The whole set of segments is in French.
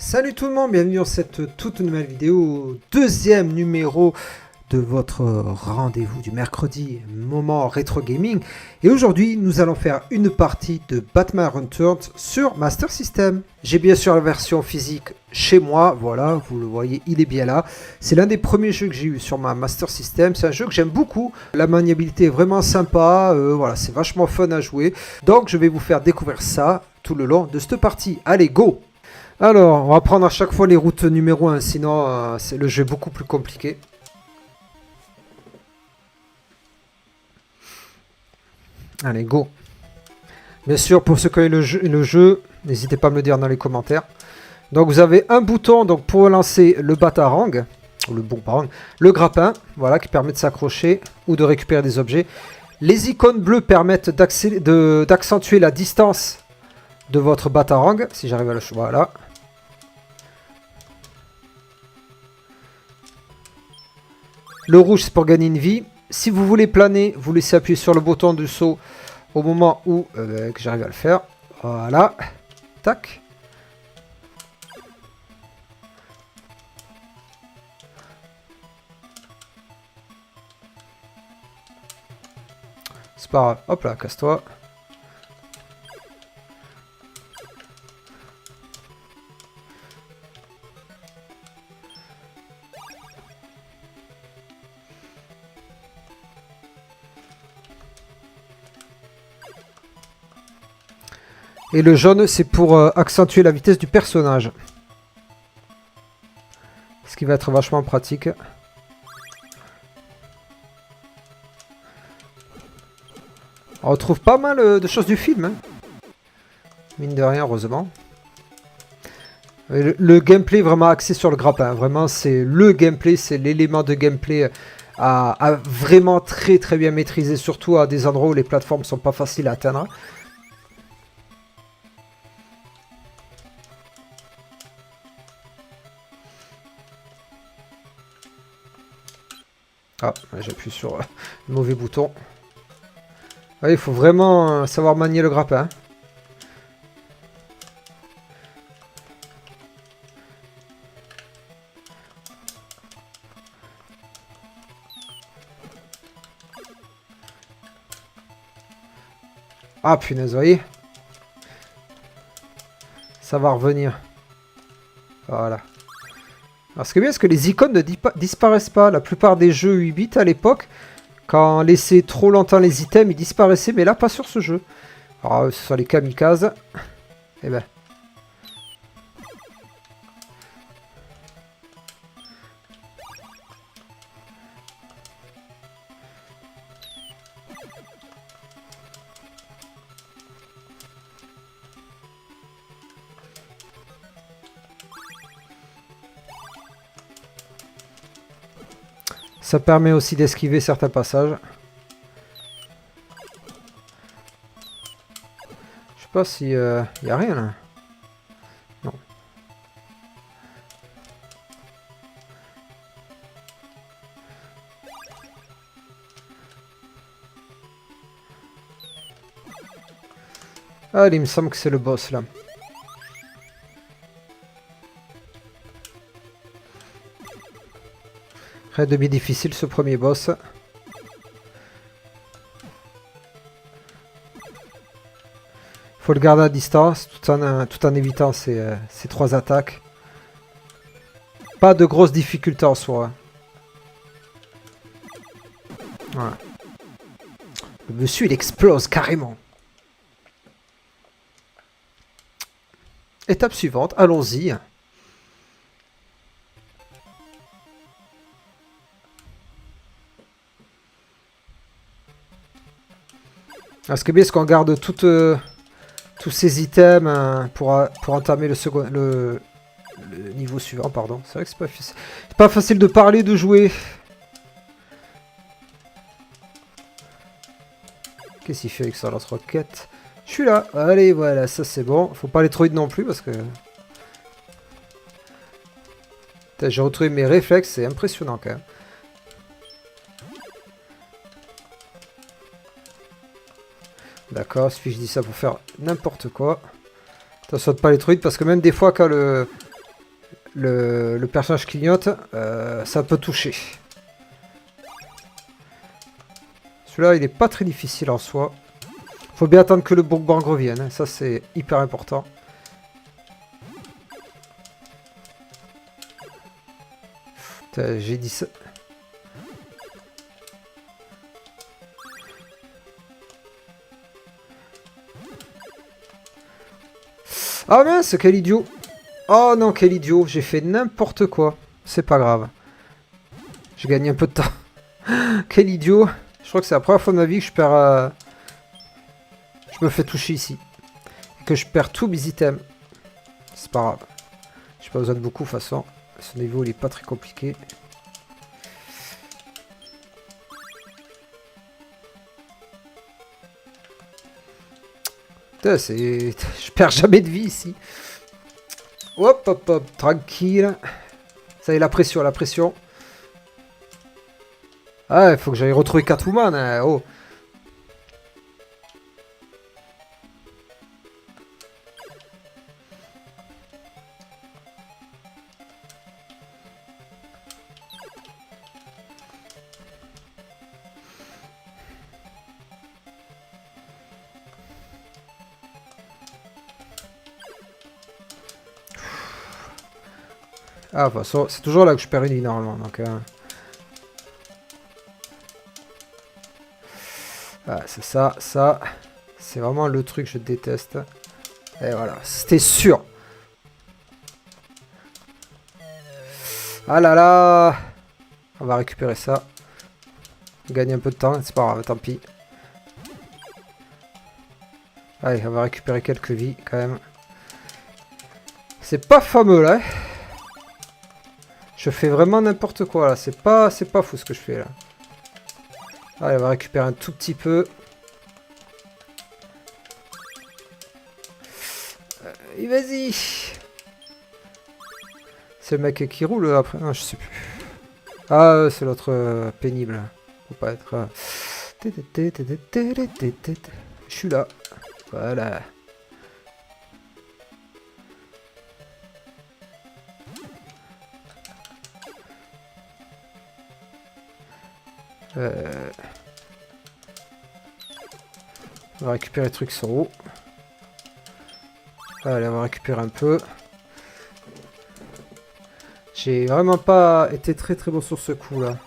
Salut tout le monde, bienvenue dans cette toute nouvelle vidéo, deuxième numéro de votre rendez-vous du mercredi, moment rétro gaming. Et aujourd'hui, nous allons faire une partie de Batman Returns sur Master System. J'ai bien sûr la version physique chez moi, voilà, vous le voyez, il est bien là. C'est l'un des premiers jeux que j'ai eu sur ma Master System, c'est un jeu que j'aime beaucoup. La maniabilité est vraiment sympa, voilà, c'est vachement fun à jouer. Donc je vais vous faire découvrir ça tout le long de cette partie. Allez, go! Alors, on va prendre à chaque fois les routes numéro 1, sinon le jeu est beaucoup plus compliqué. Allez, go. Bien sûr, pour ceux qui ont le jeu, n'hésitez pas à me le dire dans les commentaires. Donc vous avez un bouton donc, pour lancer le batarang, ou le boomerang, le grappin, voilà, qui permet de s'accrocher ou de récupérer des objets. Les icônes bleues permettent d'accentuer la distance de votre batarang, si j'arrive à le choisir, voilà. Le rouge, c'est pour gagner une vie. Si vous voulez planer, vous laissez appuyer sur le bouton du saut au moment où que j'arrive à le faire. Voilà. Tac. C'est pas grave. Hop là, casse-toi. Et le jaune, c'est pour accentuer la vitesse du personnage. Ce qui va être vachement pratique. On retrouve pas mal de choses du film. Hein. Mine de rien, heureusement. Le gameplay est vraiment axé sur le grappin. Vraiment, c'est le gameplay, c'est l'élément de gameplay à vraiment très bien maîtriser. Surtout à des endroits où les plateformes sont pas faciles à atteindre. Ah, j'appuie sur le mauvais bouton. Ouais, il faut vraiment savoir manier le grappin. Ah punaise, vous voyez. Ça va revenir. Voilà. Alors ce qui est bien, c'est que les icônes ne disparaissent pas. La plupart des jeux 8 bits à l'époque, quand on laissait trop longtemps les items, ils disparaissaient. Mais là, pas sur ce jeu. Alors, ce sont les kamikazes. Eh ben. Ça permet aussi d'esquiver certains passages. Je sais pas si y a rien là. Non. Allez, il me semble que c'est le boss là. Très demi difficile ce premier boss. Faut le garder à distance tout en évitant ces trois attaques. Pas de grosses difficultés en soi. Voilà. Le monsieur il explose carrément. Étape suivante, allons-y. Ce qui est bien, c'est qu'on garde tous ces items pour entamer le niveau suivant. Pardon. C'est vrai que c'est pas facile de parler, de jouer. Qu'est-ce qu'il fait avec ça, l'autre roquette? Je suis là. Allez, voilà, ça c'est bon. Faut pas aller trop vite non plus parce que... J'ai retrouvé mes réflexes, c'est impressionnant quand même. D'accord, suffit que je dis ça pour faire n'importe quoi. Ça saute pas les trucs parce que même des fois quand le le personnage clignote, ça peut toucher. Celui-là, il est pas très difficile en soi. Faut bien attendre que le Bourg-Bang revienne, hein. Ça c'est hyper important. J'ai dit ça. Ah mince, quel idiot. Oh non, quel idiot. J'ai fait n'importe quoi. C'est pas grave. J'ai gagné un peu de temps. Quel idiot. Je crois que c'est la première fois de ma vie que je perds... Je me fais toucher ici. Et que je perds tous mes items. C'est pas grave. J'ai pas besoin de beaucoup de toute façon. Ce niveau il est pas très compliqué. Putain, c'est... Je perds jamais de vie ici. Hop, hop, hop, tranquille. Ça y est, la pression, la pression. Ah, il faut que j'aille retrouver Catwoman, hein. Oh. Ah, de toute façon, c'est toujours là que je perds une vie normalement, donc... Ah, c'est ça, ça... C'est vraiment le truc que je déteste. Et voilà, c'était sûr. Ah là là. On va récupérer ça. Gagner un peu de temps, c'est pas grave, tant pis. Allez, on va récupérer quelques vies quand même. C'est pas fameux là. Je fais vraiment n'importe quoi là. C'est pas fou ce que je fais là. Allez, on va récupérer un tout petit peu. Et vas-y. C'est le mec qui roule après. Non, je sais plus. Ah, c'est l'autre pénible. Faut pas être... Je suis là. Voilà. On va récupérer les trucs qui sont hauts. Allez, on va récupérer un peu. J'ai vraiment pas été très bon sur ce coup là.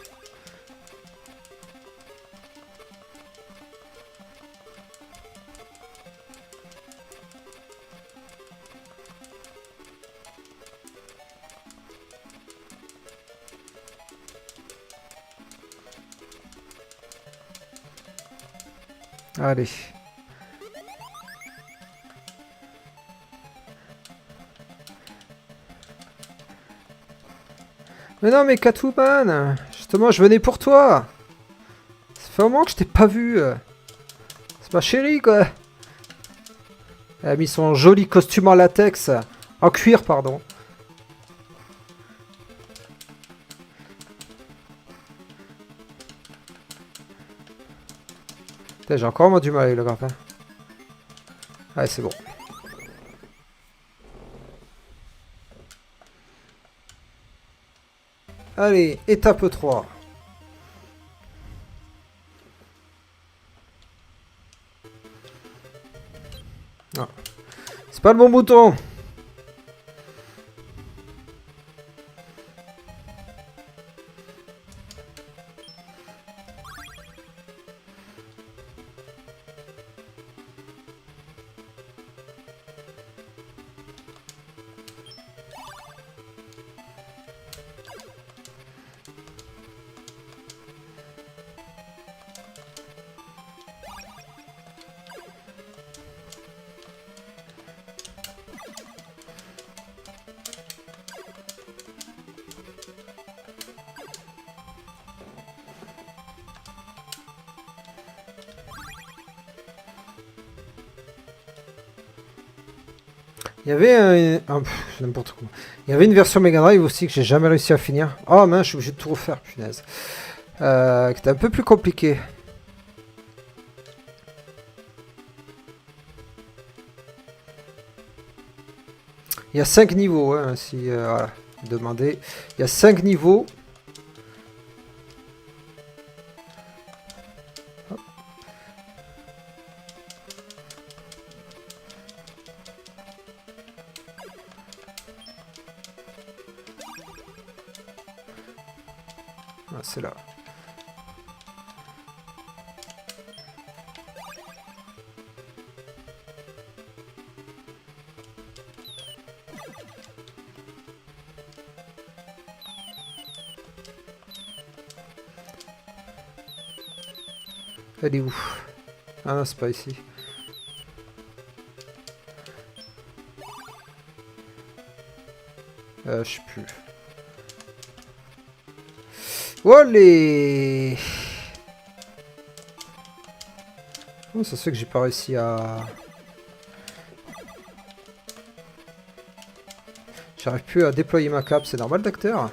Allez. Mais non, mais Catwoman, justement, je venais pour toi. Ça fait un moment que je t'ai pas vu. C'est ma chérie, quoi. Elle a mis son joli costume en latex. En cuir, pardon. J'ai encore moins du mal avec le grappin. Allez, c'est bon. Allez, étape 3. Ah. C'est pas le bon bouton. Il y avait n'importe quoi. Il y avait une version Mega Drive aussi que j'ai jamais réussi à finir. Oh mince, je suis obligé de tout refaire, punaise. Qui était un peu plus compliqué. Il y a 5 niveaux, hein, si... voilà. Demander. Il y a 5 niveaux. Hop. Ah, c'est là. Elle est où? Ah non, c'est pas ici. Je sais plus. Olé! Comment ça se fait que j'ai pas réussi à... J'arrive plus à déployer ma cape, c'est normal d'acteur?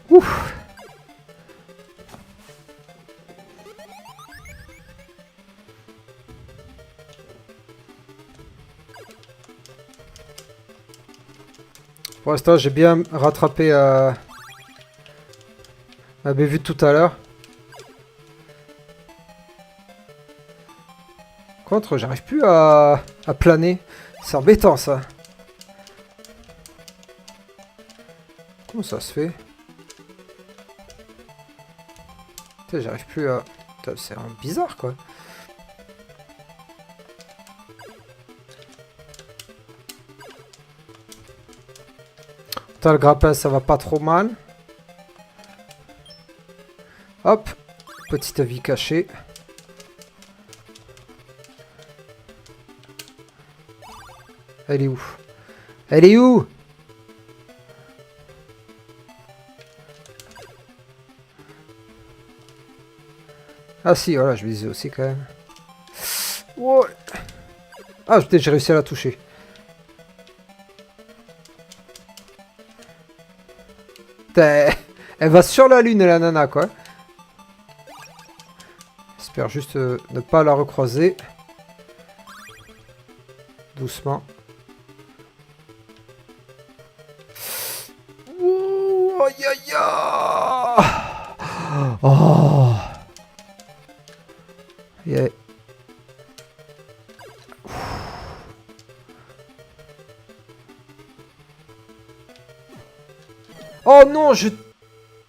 Ouf! Pour l'instant, j'ai bien rattrapé ma bévue de tout à l'heure. Contre, j'arrive plus à planer. C'est embêtant, ça. Comment ça se fait? Putain, j'arrive plus à... C'est bizarre, quoi. Putain, le grappin, ça va pas trop mal. Hop. Petite vie cachée. Elle est où? Elle est où? Ah si, voilà, je visais aussi quand même. Oh. Ah, peut-être j'ai réussi à la toucher. Elle va sur la lune, la nana, quoi. J'espère juste ne pas la recroiser. Doucement. Ouh, aïe aïe aïe. Oh. Yeah. Oh non, je...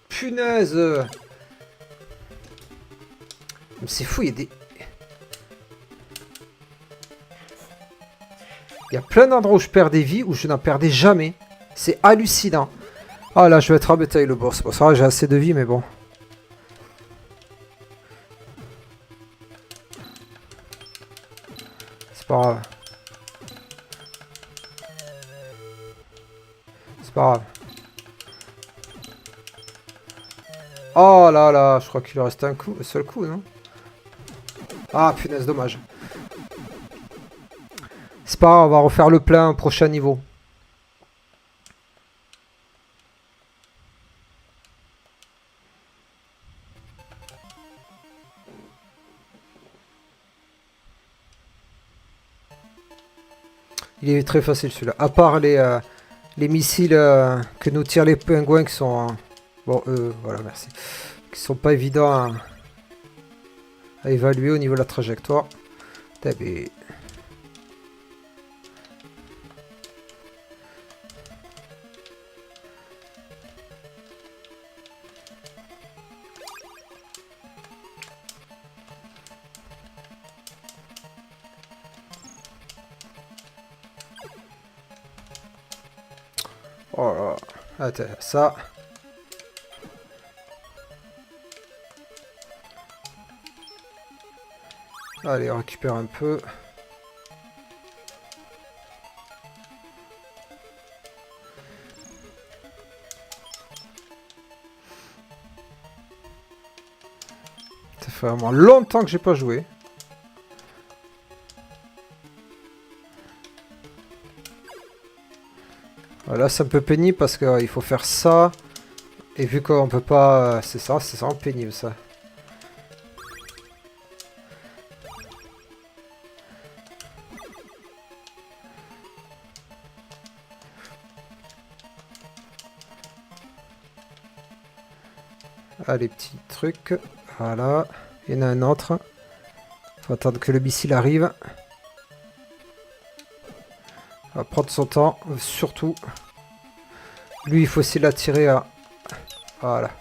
Punaise. C'est fou, il y a des... Il y a plein d'endroits où je perds des vies, où je n'en perdais jamais. C'est hallucinant. Ah là, je vais être embêté avec le boss. Bon, ça va, j'ai assez de vie, mais bon. C'est pas grave. C'est pas grave. Oh là là, je crois qu'il lui restait un seul coup, non? Ah, punaise, dommage. C'est pas grave, on va refaire le plein au prochain niveau. Il est très facile celui-là. À part les missiles que nous tirent les pingouins qui sont... bon, voilà, merci. Qui sont pas évidents à évaluer au niveau de la trajectoire. Tabé. Oh là là. Attends, ça... Allez, on récupère un peu. Ça fait vraiment longtemps que j'ai pas joué. Voilà, c'est un peu pénible parce qu'il faut faire ça. Et vu qu'on peut pas... c'est ça, c'est vraiment pénible ça. Ah, les petits trucs. Voilà. Il y en a un autre. Faut attendre que le missile arrive. On va prendre son temps, surtout. Lui, il faut aussi l'attirer à... Voilà.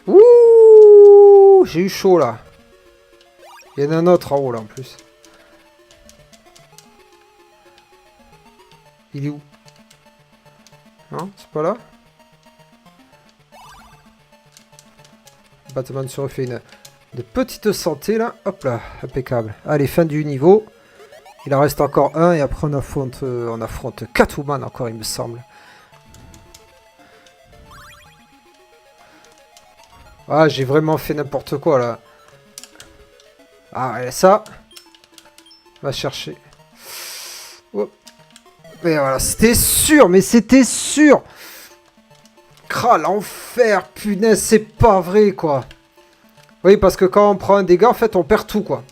Ouh, j'ai eu chaud là. Il y en a un autre en haut là en plus. Il est où? Non, c'est pas là? Batman se refait une petite santé là. Hop là, impeccable. Allez, fin du niveau. Il en reste encore un et après on affronte Catwoman encore il me semble. Ah, j'ai vraiment fait n'importe quoi là. Ah, et ça. On va chercher. Oh. Et voilà, c'était sûr, mais c'était sûr. Cra, l'enfer, punaise, c'est pas vrai quoi. Oui, parce que quand on prend un dégât, en fait, on perd tout quoi.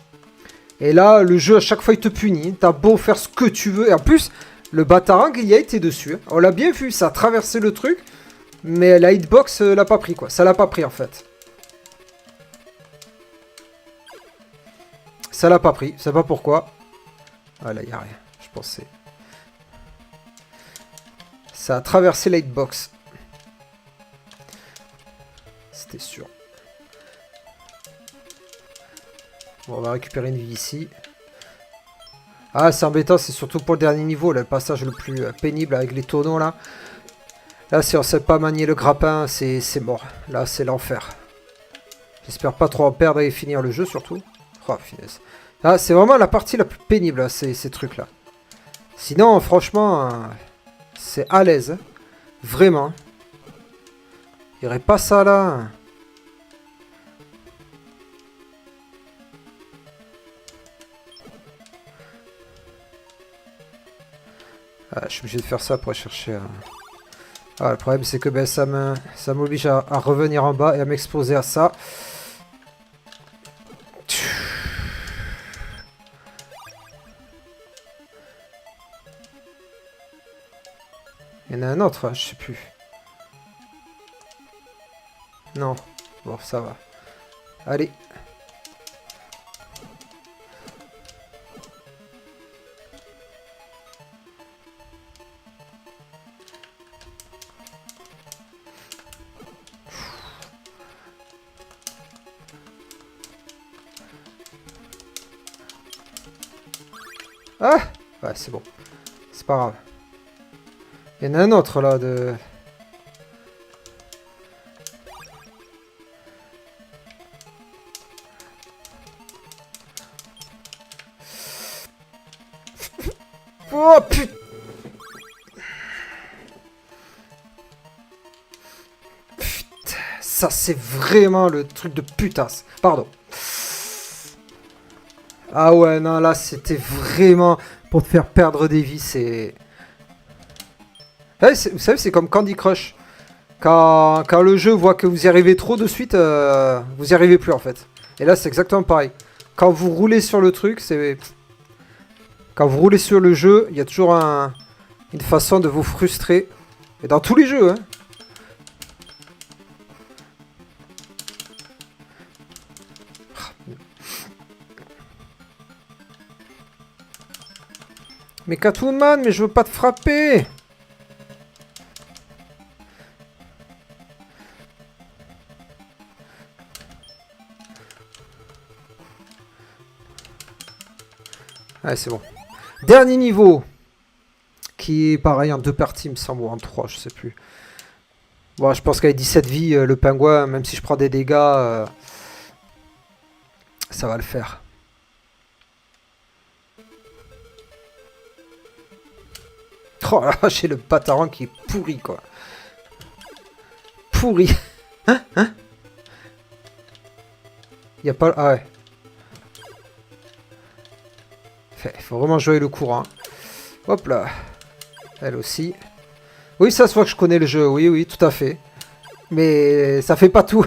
Et là, le jeu, à chaque fois, il te punit. T'as beau faire ce que tu veux. Et en plus, le Batarang, il y a été dessus. On l'a bien vu, ça a traversé le truc. Mais la hitbox l'a pas pris quoi. Ça l'a pas pris en fait. Ça l'a pas pris, je sais pas pourquoi. Ah là, y a rien, je pensais. Ça a traversé la hitbox. C'était sûr. Bon, on va récupérer une vie ici. Ah, c'est embêtant, c'est surtout pour le dernier niveau, là, le passage le plus pénible avec les tonneaux là. Là, si on sait pas manier le grappin, c'est mort. Là, c'est l'enfer. J'espère pas trop en perdre et finir le jeu surtout. Oh, finesse. Ah, c'est vraiment la partie la plus pénible, là, ces trucs-là. Sinon, franchement, c'est à l'aise. Hein. Vraiment. Il n'y aurait pas ça, là. Ah, je suis obligé de faire ça pour chercher... Ah, le problème, c'est que ben, ça m'oblige à revenir en bas et à m'exposer à ça. Il y en a un autre, je sais plus. Non. Bon, ça va. Allez. Ah! Ouais, c'est bon. C'est pas grave. Il y en a un autre là de... Oh putain! Putain, ça c'est vraiment le truc de putasse. Pardon. Ah ouais, non, là c'était vraiment pour te faire perdre des vies, c'est... Ouais, vous savez, c'est comme Candy Crush. Quand le jeu voit que vous y arrivez trop de suite, vous y arrivez plus en fait. Et là, c'est exactement pareil. Quand vous roulez sur le truc, c'est... Quand vous roulez sur le jeu, il y a toujours une façon de vous frustrer. Et dans tous les jeux, hein. Mais Catwoman, mais je veux pas te frapper! Allez, c'est bon. Dernier niveau. Qui est pareil en deux parties, il me semble, ou en trois, je sais plus. Bon, je pense qu'avec 17 vies, le pingouin, même si je prends des dégâts, ça va le faire. Oh là, j'ai le bataran qui est pourri, quoi. Pourri. Hein? Y a pas... Ah ouais. Il faut vraiment jouer le courant. Hop là. Elle aussi. Oui, ça se voit que je connais le jeu. Oui, oui, tout à fait. Mais ça fait pas tout.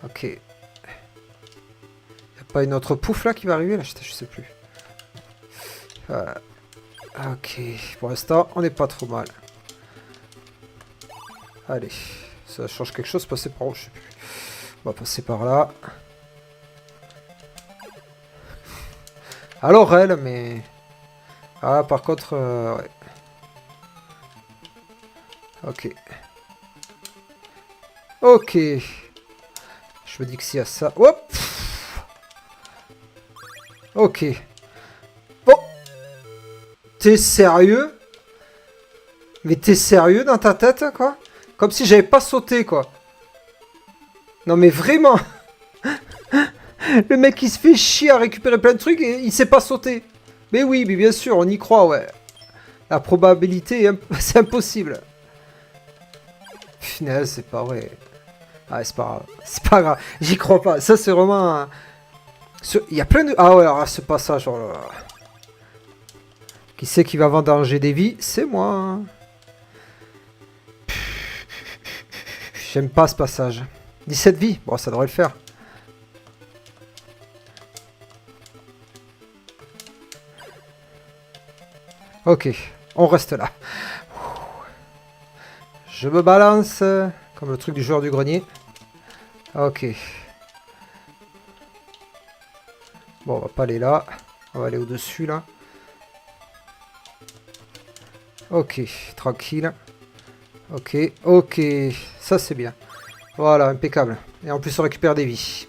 Ok. Y a pas une autre pouf là qui va arriver là? Je sais plus. Voilà. Ok. Pour l'instant, on n'est pas trop mal. Allez. Ça change quelque chose. Passer par où? Je sais plus. On va passer par là. Alors elle, mais... Ah, par contre... ouais. Ok. Ok. Je me dis que s'il y a ça... Hop. Ok. Bon. T'es sérieux? Mais t'es sérieux dans ta tête, quoi? Comme si j'avais pas sauté, quoi. Non, mais vraiment. Le mec, il se fait chier à récupérer plein de trucs et il sait pas sauter. Mais oui, mais bien sûr, on y croit, ouais. La probabilité, c'est impossible. Finalement, c'est pas vrai. Ah, c'est pas grave. C'est pas grave. J'y crois pas. Ça, c'est vraiment... Il y a plein de... Ah ouais, alors ce passage, oh là là. Qui c'est qui va vendanger des vies? C'est moi. J'aime pas ce passage. 17 vies. Bon, ça devrait le faire. Ok, on reste là. Je me balance, comme le truc du joueur du grenier. Ok. Bon, on va pas aller là. On va aller au-dessus, là. Ok, tranquille. Ok, ok. Ça, c'est bien. Voilà, impeccable. Et en plus, on récupère des vies.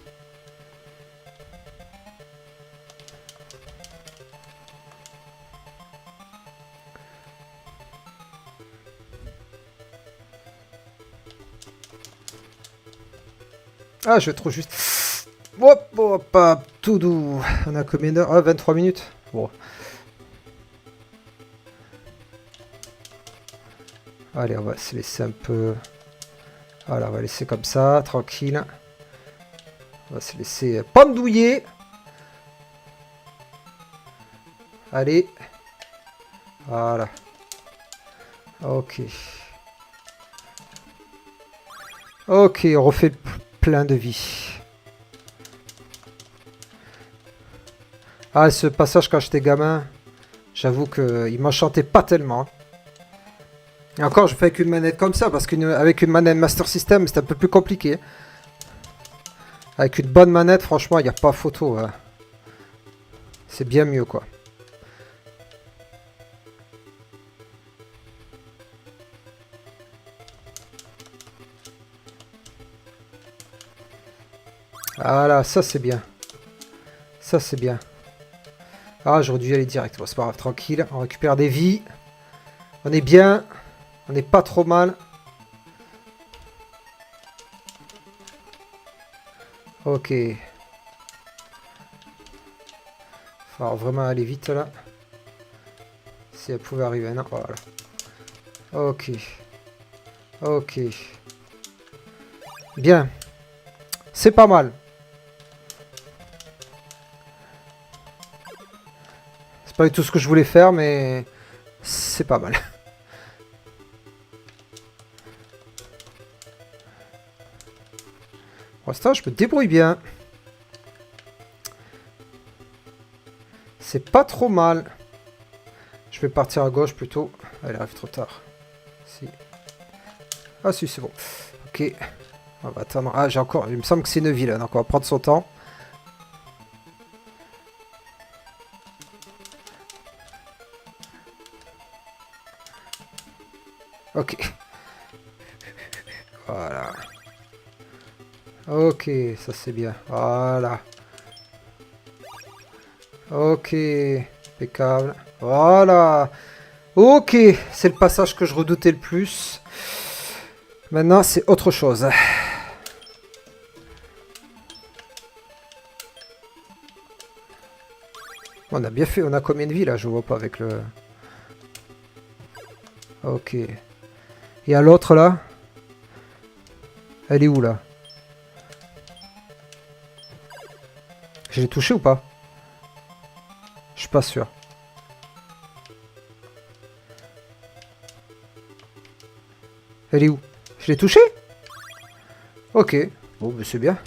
Ah, je vais trop juste... Hop, hop, hop, tout doux. On a combien d'heures? Ah, 23 minutes. Bon. Allez, on va se laisser un peu... Voilà, on va laisser comme ça, tranquille. On va se laisser pendouiller. Allez. Voilà. Ok. Ok, on refait plein de vie. Ah, ce passage quand j'étais gamin, j'avoue qu'il m'enchantait pas tellement. Et encore, je fais avec une manette comme ça, parce qu'avec une manette Master System, c'est un peu plus compliqué. Avec une bonne manette, franchement, il n'y a pas photo. Hein. C'est bien mieux, quoi. Voilà, ça c'est bien. Ça c'est bien. Ah, j'aurais dû y aller direct. Bon, c'est pas grave, tranquille. On récupère des vies. On est bien. On n'est pas trop mal. Ok. Faut vraiment aller vite là. Si elle pouvait arriver, non, voilà. Ok. Ok. Bien. C'est pas mal. C'est pas du tout ce que je voulais faire, mais c'est pas mal. Pour l'instant, je me débrouille bien. C'est pas trop mal. Je vais partir à gauche plutôt. Elle arrive trop tard. Si. Ah si, c'est bon. Ok. On va attendre. Ah, j'ai encore... Il me semble que c'est une ville, donc on va prendre son temps. Ok. Voilà. Ok, ça c'est bien. Voilà. Ok. Impeccable. Voilà. Ok. C'est le passage que je redoutais le plus. Maintenant, c'est autre chose. On a bien fait, on a combien de vies là? Je vois pas avec le... Ok. Et à l'autre là? Elle est où là? Je l'ai touché ou pas? Je suis pas sûr. Elle est où? Je l'ai touché? Ok. Bon, bah c'est bien.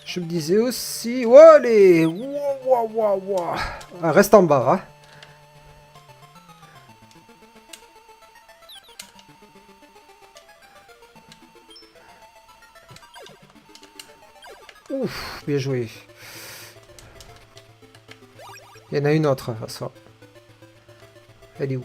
Je me disais aussi... Oh, allez! Wow, wow, wow, wow. Ah, reste en bas, hein. Ouf, bien joué. Il y en a une autre, ça. Elle est où?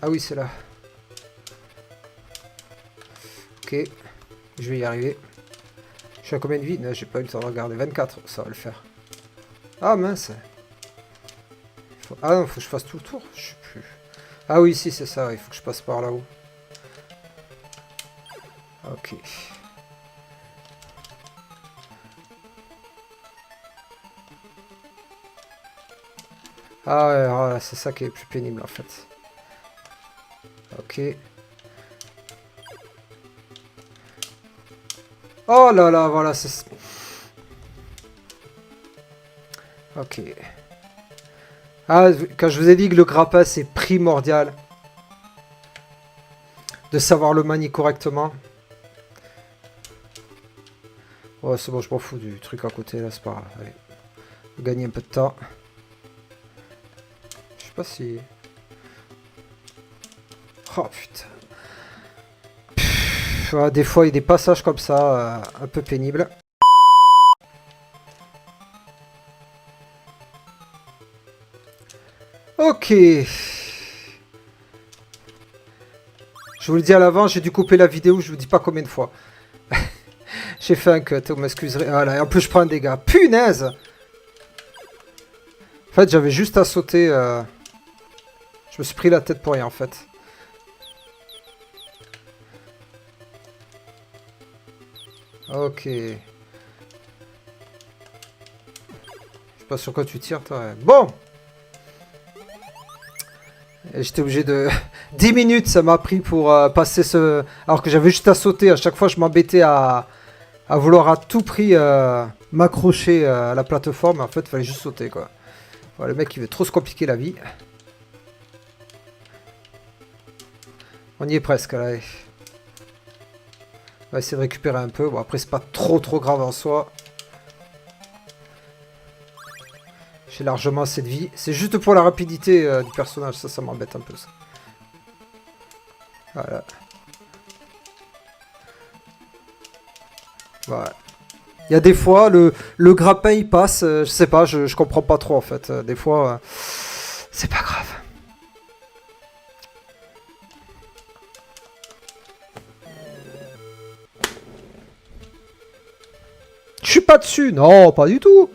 Ah oui, c'est là. Ok. Je vais y arriver. Je suis à combien de vie? Non, j'ai pas eu le temps de regarder. 24, ça va le faire. Ah mince. Ah non, faut que je fasse tout le tour. Je sais plus. Ah oui, si, c'est ça. Il faut que je passe par là-haut. Ok. Ah ouais, voilà, c'est ça qui est plus pénible en fait. Ok. Oh là là, voilà, c'est... Ok. Ah, quand je vous ai dit que le grappin c'est primordial. De savoir le manier correctement. Oh, c'est bon, je m'en fous du truc à côté là, c'est pas grave. Allez. Gagner un peu de temps. Je sais pas si... Oh putain. Ouais, des fois, il y a des passages comme ça, un peu pénibles. Ok. Je vous le dis à l'avant, j'ai dû couper la vidéo, je vous dis pas combien de fois. J'ai fait un cut, vous m'excuserez. Voilà, et en plus je prends un dégât. Punaise! En fait, j'avais juste à sauter. Je me suis pris la tête pour rien, en fait. Ok. Je sais pas sur quoi tu tires, toi. Bon! J'étais obligé de... 10 minutes, ça m'a pris pour passer ce... Alors que j'avais juste à sauter. À chaque fois, je m'embêtais à vouloir à tout prix m'accrocher à la plateforme. En fait, il fallait juste sauter, quoi. Voilà, le mec, il veut trop se compliquer la vie. On y est presque, là. On va essayer de récupérer un peu. Bon, après, c'est pas trop grave en soi. J'ai largement assez de vie. C'est juste pour la rapidité du personnage. Ça m'embête un peu, ça. Voilà. Voilà. Il y a des fois, le grappin, il passe. Je sais pas, je comprends pas trop, en fait. Des fois, c'est pas grave. Je suis pas dessus. Non, pas du tout.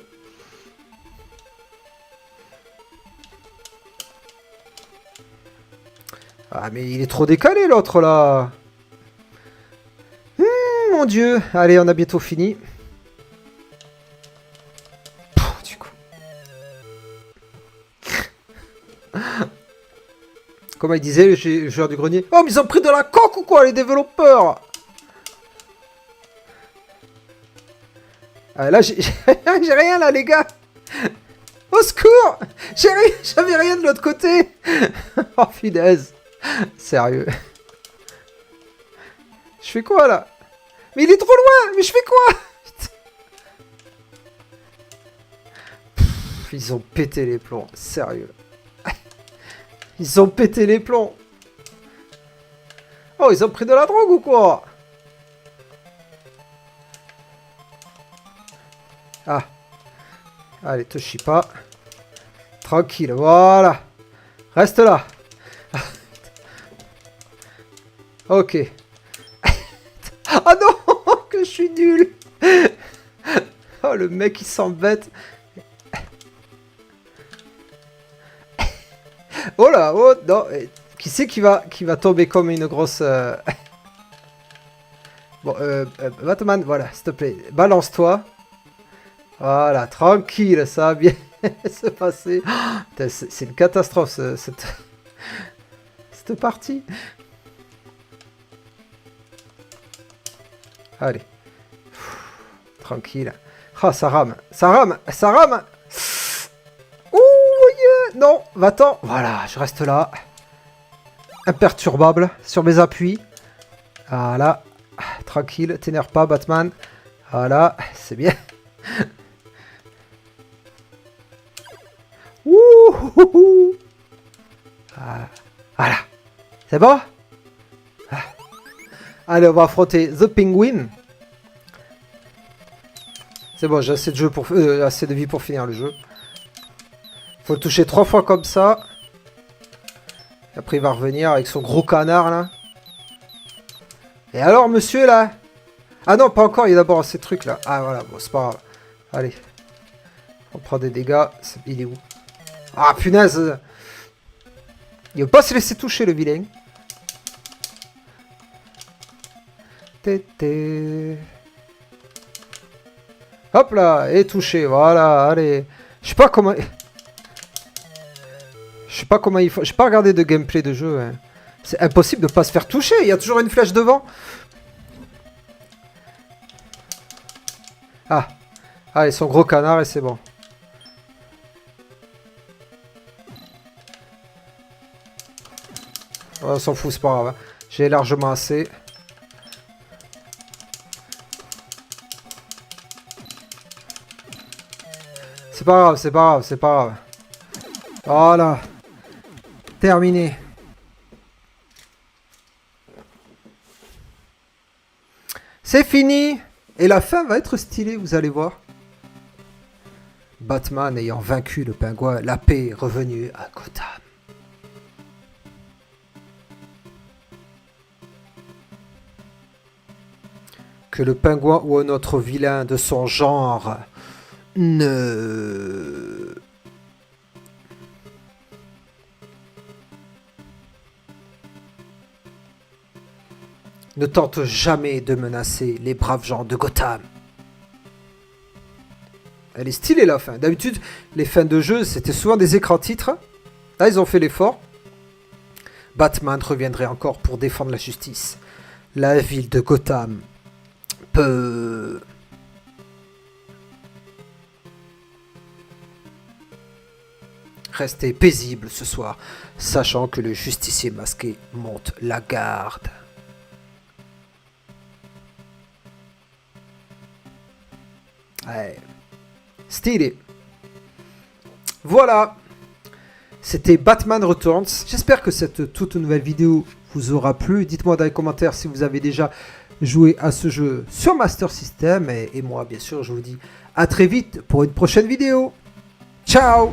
Ah, mais il est trop décalé, l'autre, là. Mon Dieu. Allez, on a bientôt fini. Pouf, du coup. Comme il disait, le joueur du grenier. Oh, mais ils ont pris de la coque ou quoi, les développeurs? Ah, là, j'ai rien, là, les gars. Au secours. J'avais rien de l'autre côté. Oh, punaise. Sérieux. Je fais quoi, là? Mais il est trop loin. Mais je fais quoi? Pff, ils ont pété les plombs. Sérieux. Ils ont pété les plombs. Oh, ils ont pris de la drogue ou quoi? Ah. Allez, te chie pas. Tranquille, voilà. Reste là. Ok. Ah non, que je suis nul. Oh, le mec, il s'embête. Oh là, oh, non. Qui c'est qui va tomber comme une grosse... Bon, Batman, voilà, s'il te plaît, balance-toi. Voilà, tranquille, ça va bien se passer. Oh, c'est une catastrophe, cette partie. Allez. Tranquille. Ah, ça rame, ça rame, ça rame. Ouh, yeah. Non, va-t'en. Voilà, je reste là. Imperturbable sur mes appuis. Voilà. Tranquille, t'énerve pas, Batman. Voilà, c'est bien. Ouh. Voilà. C'est bon? Allez, on va affronter The Penguin. C'est bon, j'ai assez de jeu pour assez de vie pour finir le jeu. Faut le toucher 3 fois comme ça. Et après, il va revenir avec son gros canard, là. Et alors, monsieur, là? Ah non, pas encore, il y a d'abord ces trucs, là. Ah, voilà, bon, c'est pas grave. Allez. On prend des dégâts. Il est où? Ah, punaise! Il veut pas se laisser toucher, le vilain. Tété. Hop là, et touché, voilà, allez. Je sais pas comment... Je sais pas comment il faut... J'ai pas regardé de gameplay de jeu. Hein. C'est impossible de pas se faire toucher, il y a toujours une flèche devant. Ah. Allez, son gros canard et c'est bon. On s'en fout, c'est pas grave. Hein. J'ai largement assez. C'est pas grave, c'est pas grave, c'est pas grave. Voilà. Terminé. C'est fini. Et la fin va être stylée, vous allez voir. Batman ayant vaincu le pingouin, la paix est revenue à Gotham. Que le pingouin ou un autre vilain de son genre ne tente jamais de menacer les braves gens de Gotham. Elle est stylée la fin. D'habitude, les fins de jeu, c'était souvent des écrans titres. Là, ils ont fait l'effort. Batman reviendrait encore pour défendre la justice. La ville de Gotham peut... rester paisible ce soir, sachant que le justicier masqué monte la garde. Ouais. Stylé. Voilà. C'était Batman Returns. J'espère que cette toute nouvelle vidéo vous aura plu. Dites-moi dans les commentaires si vous avez déjà joué à ce jeu sur Master System. Et moi, bien sûr, je vous dis à très vite pour une prochaine vidéo. Ciao!